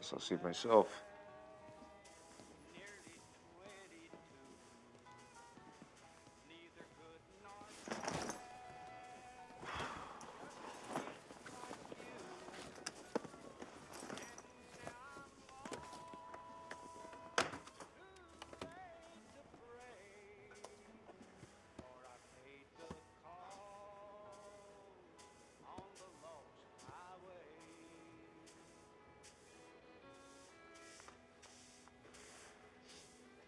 Guess I'll see myself.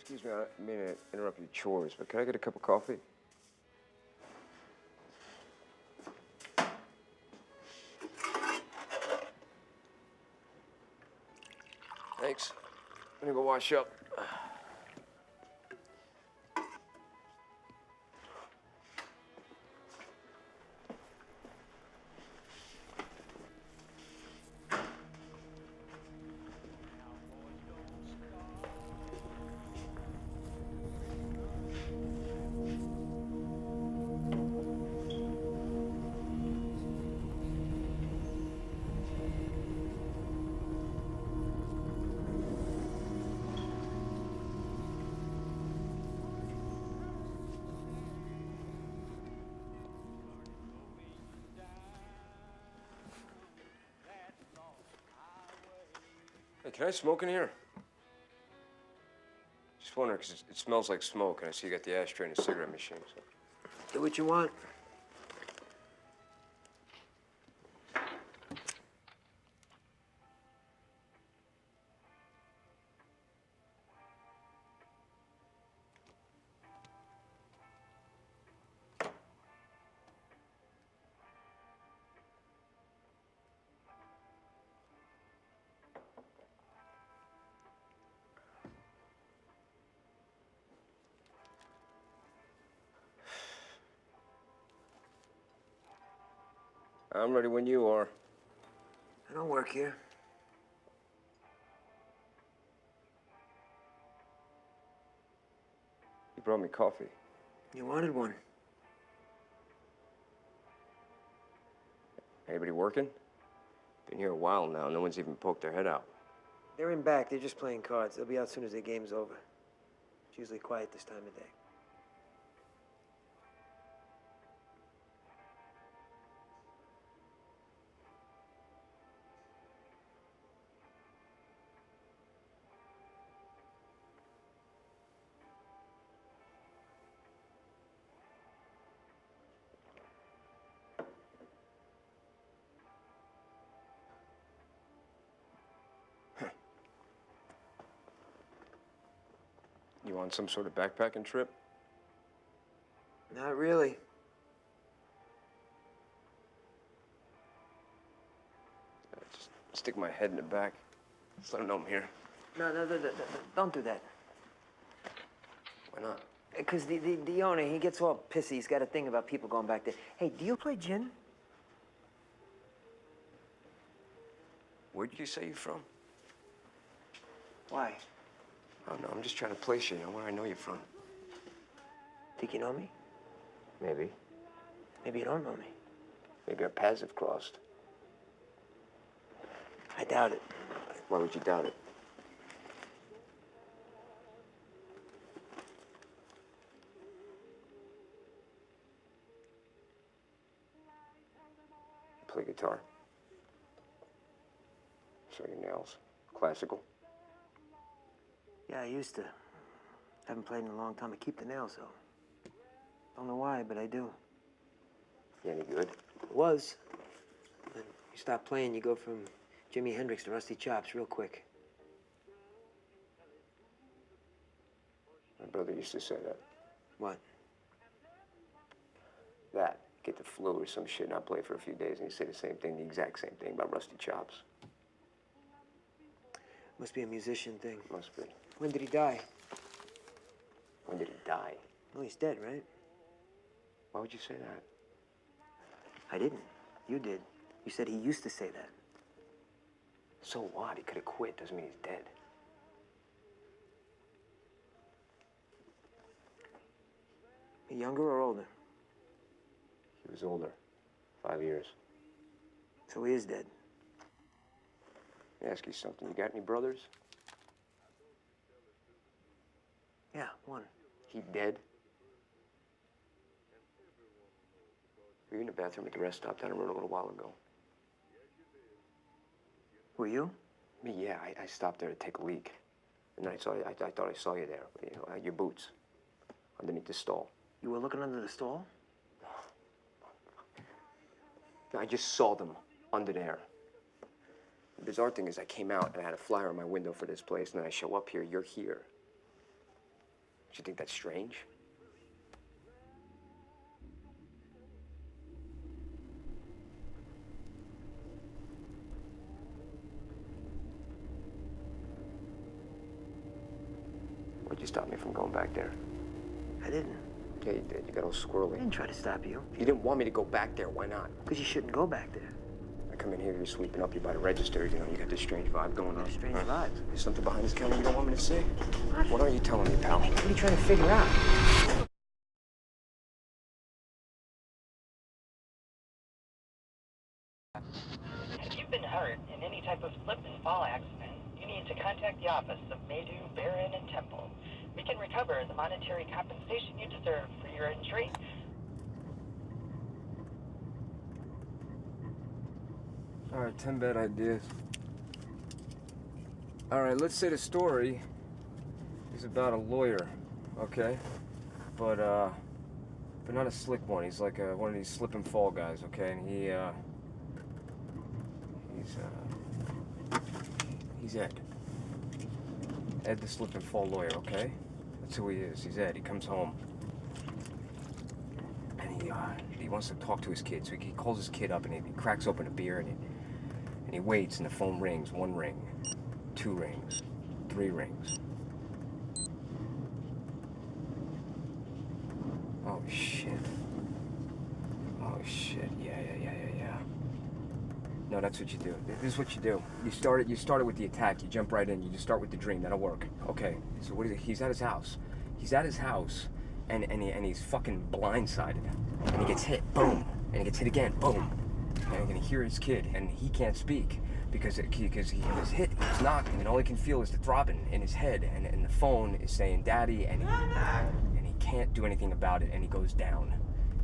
Excuse me, I don't mean to interrupt your chores, but can I get a cup of coffee? Thanks. I'm gonna go wash up. Hey, can I smoke in here? Just wondering, because it smells like smoke, and I see you got the ashtray and a cigarette machine, so. Do what you want. I'm ready when you are. I don't work here. You brought me coffee. You wanted one. Anybody working? Been here a while now. No one's even poked their head out. They're in back. They're just playing cards. They'll be out soon as the game's over. It's usually quiet this time of day. You on some sort of backpacking trip? Not really. Just stick my head in the back. Just let them know I'm here. No, don't do that. Why not? Because the owner, he gets all pissy. He's got a thing about people going back there. Hey, do you play gin? Where'd you say you're from? Why? Oh, no, I'm just trying to place you, where I know you're from. Think you know me? Maybe. Maybe you don't know me. Maybe our paths have crossed. I doubt it. Why would you doubt it? You play guitar? Show your nails. Classical? Yeah, I used to. Haven't played in a long time. I keep the nails, though. Don't know why, but I do. You any good? It was. Then you stop playing, you go from Jimi Hendrix to Rusty Chops real quick. My brother used to say that. What? That. Get the flu or some shit, not play for a few days, and he'd say the same thing, the exact same thing about Rusty Chops. Must be a musician thing. Must be. When did he die? When did he die? Oh, he's dead, right? Why would you say that? I didn't. You did. You said he used to say that. So what? He could have quit. Doesn't mean he's dead. Younger or older? He was older. 5 years. So he is dead. Let me ask you something. You got any brothers? Yeah, one. He dead? Were you in the bathroom at the rest stop down the road a little while ago? Were you? Me, yeah. I stopped there to take a leak. And then I thought I saw you there. You know, your boots. Underneath the stall. You were looking under the stall? I just saw them under there. The bizarre thing is I came out and I had a flyer on my window for this place, and then I show up here, you're here. Do you think that's strange? Why'd you stop me from going back there? I didn't. Yeah, you did. You got all I squirrely. didn't try to stop you. You didn't want me to go back there. Why not? Because you shouldn't go back there. I come in here, you're sweeping up, you're by the register, you know, you got this strange vibe going on. Strange vibe. There's something behind this counter you don't want me to see? What are you telling me, pal? What are you trying to figure out? If you've been hurt in any type of slip and fall accident, you need to contact the office of Maydew, Barron, and Temple. We can recover the monetary compensation you deserve for your injury. All right, 10 bad ideas. All right, let's say the story is about a lawyer, okay? But not a slick one. He's like one of these slip and fall guys, okay? And he's Ed. Ed the slip and fall lawyer, okay? That's who he is. He's Ed. He comes home. And he wants to talk to his kid. So he calls his kid up and he cracks open a beer and he waits and the phone rings. 1 ring, 2 rings, 3 rings. Oh shit. Oh shit. Yeah. No, that's what you do. This is what you do. You start it with the attack. You jump right in. You just start with the dream. That'll work. Okay. So what is it? He's at his house. He's at his house, and he's fucking blindsided, and he gets hit. Boom. And he gets hit again. Boom. And he can hear his kid, and he can't speak because he was hit. He was knocked, and all he can feel is the throbbing in his head, and the phone is saying "Daddy," and he can't do anything about it, and he goes down.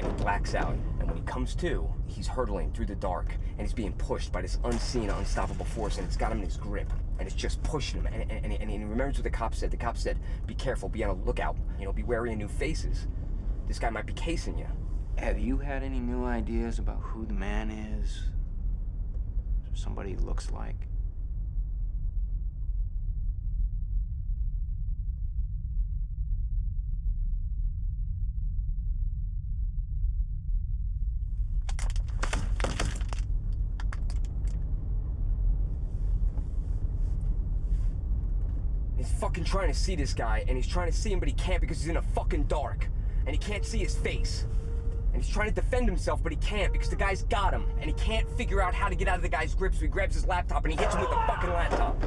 And he blacks out, and when he comes to, he's hurtling through the dark, and he's being pushed by this unseen, unstoppable force, and it's got him in his grip, and it's just pushing him, and he remembers what the cop said. The cop said, be careful, be on the lookout, you know, be wary of new faces. This guy might be casing you. Have you had any new ideas about who the man is? Somebody he looks like? He's fucking trying to see this guy, and he's trying to see him, but he can't because he's in the fucking dark, and he can't see his face. And he's trying to defend himself, but he can't because the guy's got him, and he can't figure out how to get out of the guy's grip, so he grabs his laptop and he hits him with the fucking laptop.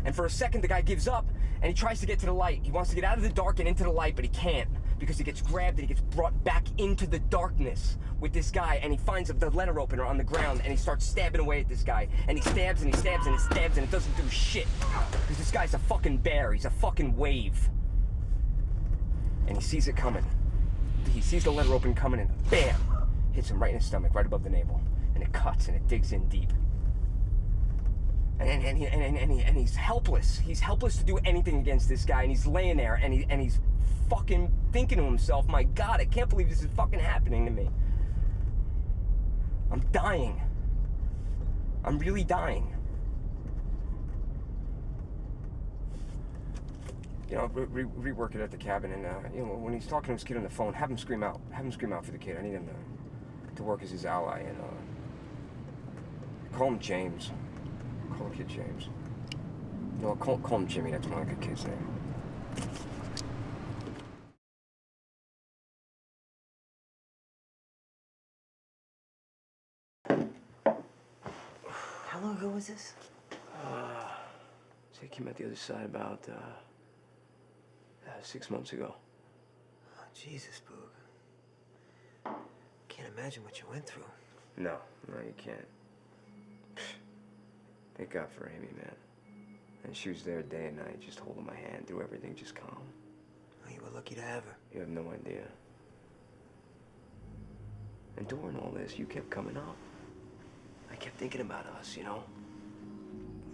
And for a second, the guy gives up, and he tries to get to the light. He wants to get out of the dark and into the light, but he can't because he gets grabbed and he gets brought back into the darkness with this guy, and he finds the letter opener on the ground, and he starts stabbing away at this guy, and he stabs and he stabs and he stabs, and it doesn't do shit because this guy's a fucking bear. He's a fucking wave. And he sees it coming. He sees the letter open coming, and bam! Hits him right in his stomach, right above the navel. And it cuts, and it digs in deep. And he's helpless. He's helpless to do anything against this guy, and he's laying there, and he's fucking thinking to himself, my God, I can't believe this is fucking happening to me. I'm dying. I'm really dying. You know, rework it at the cabin, and you know, when he's talking to his kid on the phone, have him scream out. Have him scream out for the kid. I need him to work as his ally, and call him James. Call the kid James. No, call him Jimmy. That's my good kid's name. How long ago was this? So he came out the other side about 6 months ago. Oh, Jesus, Boog. Can't imagine what you went through. No, you can't. Thank God for Amy, man. And she was there day and night, just holding my hand through everything, just calm. Oh, you were lucky to have her. You have no idea. And during all this, you kept coming up. I kept thinking about us, you know?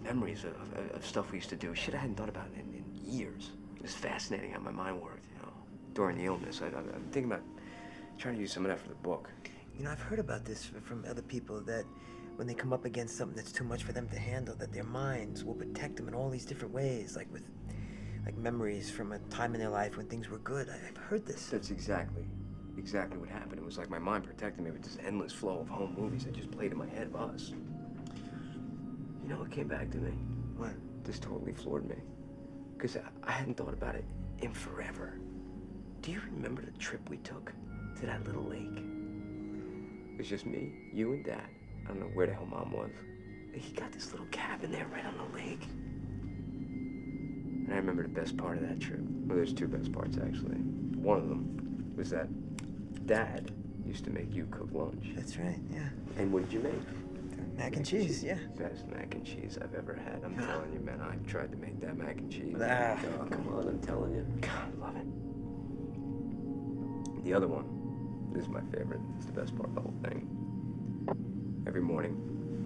Memories of stuff we used to do. Shit I hadn't thought about in years. It was fascinating how my mind worked, you know? During the illness, I'm thinking about trying to use some of that for the book. You know, I've heard about this from other people, that when they come up against something that's too much for them to handle, that their minds will protect them in all these different ways, like memories from a time in their life when things were good. I've heard this. That's exactly what happened. It was like my mind protected me with this endless flow of home movies that just played in my head of us. You know what came back to me? What? This totally floored me. Because I hadn't thought about it in forever. Do you remember the trip we took to that little lake? It was just me, you, and Dad. I don't know where the hell Mom was. He got this little cabin there right on the lake. And I remember the best part of that trip. Well, there's two best parts, actually. One of them was that Dad used to make you cook lunch. That's right, yeah. And what did you make? Mac and cheese, yeah. Best mac and cheese I've ever had. I'm telling you, man, I tried to make that mac and cheese. Ah. Oh, come on, I'm telling you. God, I love it. The other one, this is my favorite. It's the best part of the whole thing. Every morning,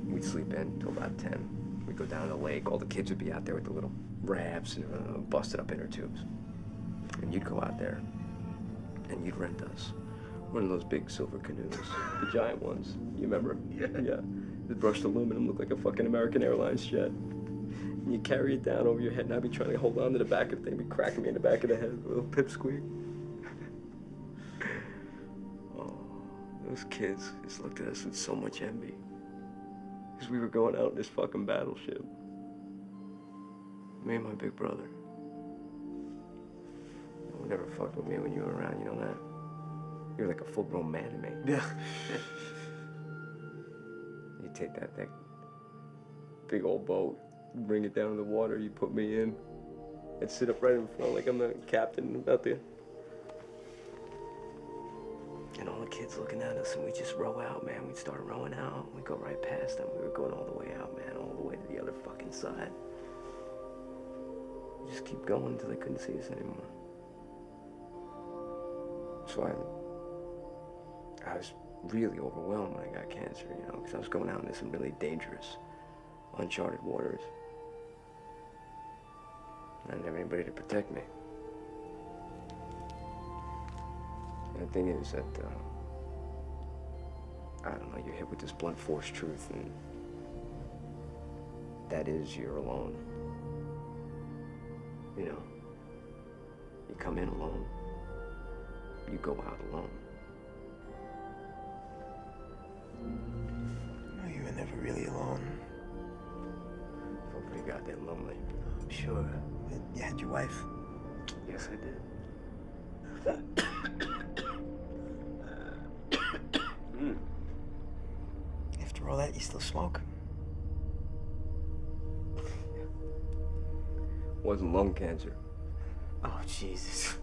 we'd sleep in till about 10. We'd go down to the lake. All the kids would be out there with the little rafts and busted up inner tubes. And you'd go out there, and you'd rent us one of those big silver canoes, the giant ones. You remember? Yeah. The brushed aluminum looked like a fucking American Airlines jet. And you carry it down over your head, and I'd be trying to hold on to the back of the thing, be cracking me in the back of the head, a little pipsqueak. Oh, those kids just looked at us with so much envy. Because we were going out in this fucking battleship. Me and my big brother. No one ever fucked with me when you were around, you know that? You were like a full-grown man to me. Yeah. You take that big old boat, bring it down to the water, you put me in, and sit up right in front like I'm the captain out there. And all the kids looking at us, and we just row out, man. We'd start rowing out. We'd go right past them. We were going all the way out, man, all the way to the other fucking side. We just keep going until they couldn't see us anymore. So I was really overwhelmed when I got cancer, you know, because I was going out into some really dangerous, uncharted waters. I didn't have anybody to protect me. And the thing is that, I don't know, you're hit with this blunt force truth, and that is you're alone. You know, you come in alone, you go out alone. No, you were never really alone. Felt pretty goddamn lonely. I'm sure. You had your wife. Yes, I did. After all that, you still smoke? Wasn't lung cancer. Oh, Jesus.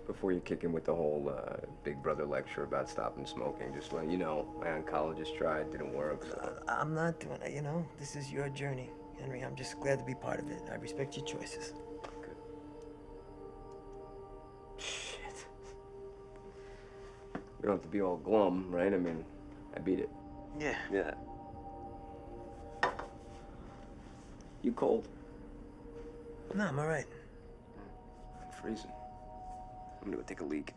Before you kick in with the whole Big Brother lecture about stopping smoking, just let you know, my oncologist tried, didn't work. So. I'm not doing it, you know? This is your journey, Henry. I'm just glad to be part of it. I respect your choices. Good. Shit. We don't have to be all glum, right? I mean, I beat it. Yeah. Yeah. You cold? No, I'm all right. I'm freezing. I'm gonna go take a leak.